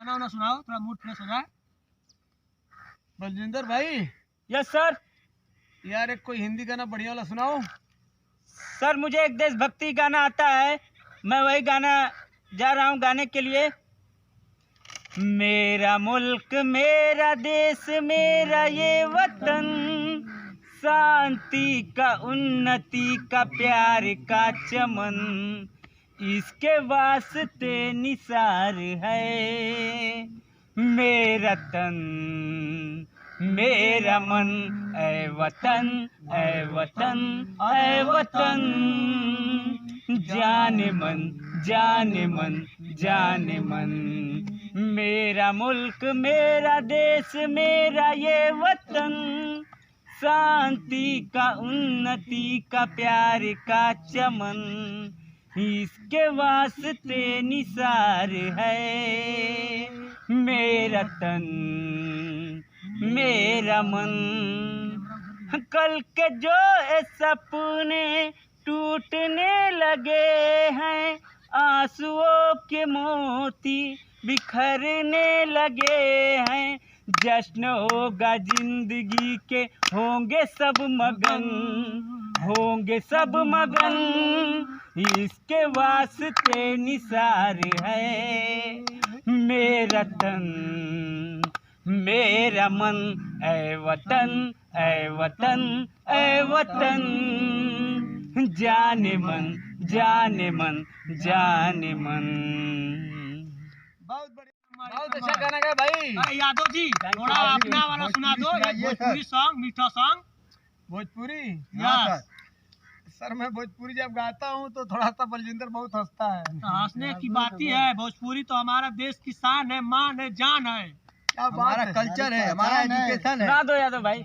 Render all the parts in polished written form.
गाना वाना सुनाओ, थोड़ा मूड फ्रेश हो जाए। बलजिंदर भाई। यस सर। यार एक कोई हिंदी गाना बढ़िया वाला सुनाओ। सर मुझे एक देशभक्ति गाना आता है, मैं वही गाना जा रहा हूँ गाने के लिए। मेरा मुल्क मेरा देश मेरा ये वतन, शांति का उन्नति का प्यार का चमन, इसके वास्ते निसार है मेरा तन मेरा मन, ऐ वतन ऐ वतन ऐ वतन, जाने मन जाने मन जाने मन। मेरा मुल्क मेरा देश मेरा ये वतन, शांति का उन्नति का प्यार का चमन, इसके वास्ते निसार है मेरा तन मेरा मन। कल के जो सपने टूटने लगे हैं, आंसुओं के मोती बिखरने लगे हैं, जश्न होगा जिंदगी के होंगे सब मगन, होंगे सब मगन, इसके वास्ते निसार है मेरा तन मेरा मन, ऐ वतन ऐ वतन ऐ वतन, जाने मन जाने मन जाने मन। बहुत अच्छा गाना गा भाई। अरे यादव जी थोड़ा अपना वाला सुना दो, भोजपुरी सॉन्ग, मीठा सॉन्ग। भोजपुरी? यस सर मैं भोजपुरी जब गाता हूँ तो थोड़ा सा बलजिंदर बहुत हंसता है। हंसने की बात ही है, भोजपुरी तो हमारा देश की शान है, मान है, जान है। क्या हमारा कल्चर है, हमारा एजुकेशन है। सुना दो यादव भाई।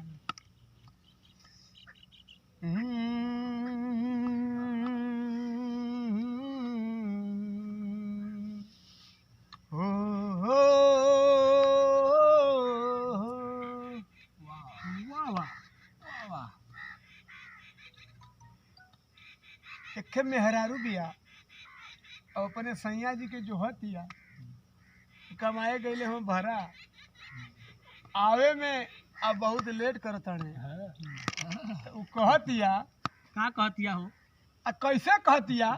एक मेहरारू बिया और अपने सैया जी के जो हतिया कमाए गए हम भरा आवे में अब बहुत लेट करता तो कहतिया का कहतिया हो कैसे कहतिया,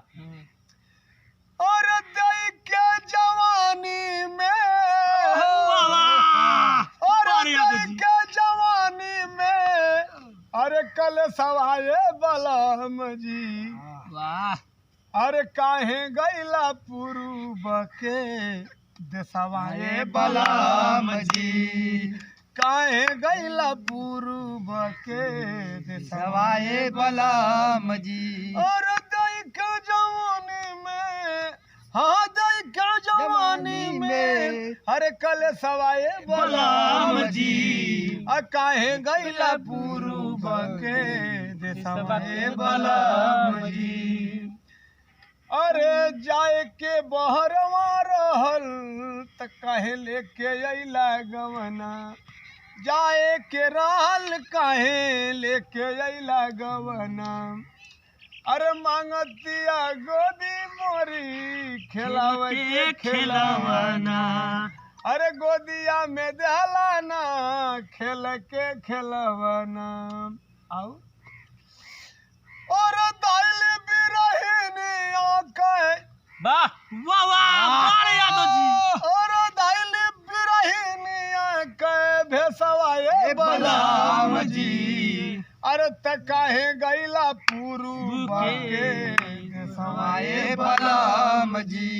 और दई के जवानी में, और दई के जवानी में, अरे कल सवाए बलम जी, वाह, अरे काहे गैला पूर्व के देशवाए बलम जी, काहे गैला पूर्व के देशवाए बलम जी। और दई के जवानी में, हाँ दई के जवानी में, अरे कल सवाए बलम जी, काहे गैला पूर्व के देशवाए बलम जी। अरे जाए के बहरवा रहल त काहे लेके अइला गवना, जाए के रहल काहे लेके अइला गवना, अरे मांगतिया गोदी मोरी खिलावे खिलावना, अरे गोदिया में दहलाना खेल के खिलवना। आओ और दाइल बिरहिनी आके, वाह वाह वाह यादव जी, और दाइल बिरहिनी आके भेसवाए बलम जी, अरे त काहे गैला पूर्व के देशवाए बलम जी,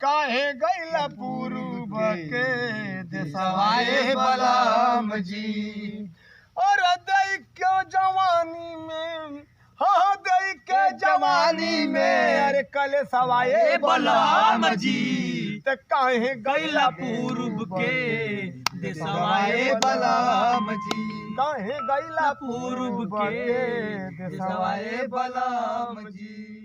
काहे गैला पूर्व के देशवाए बलम जी। और दई के जवानी में, हाँ दई के जवानी में, अरे कल सवाए बलम जी, त काहे गैला पूर्व के देशवाए बलम जी, काहे गैला पूर्व के देशवाए बलम जी।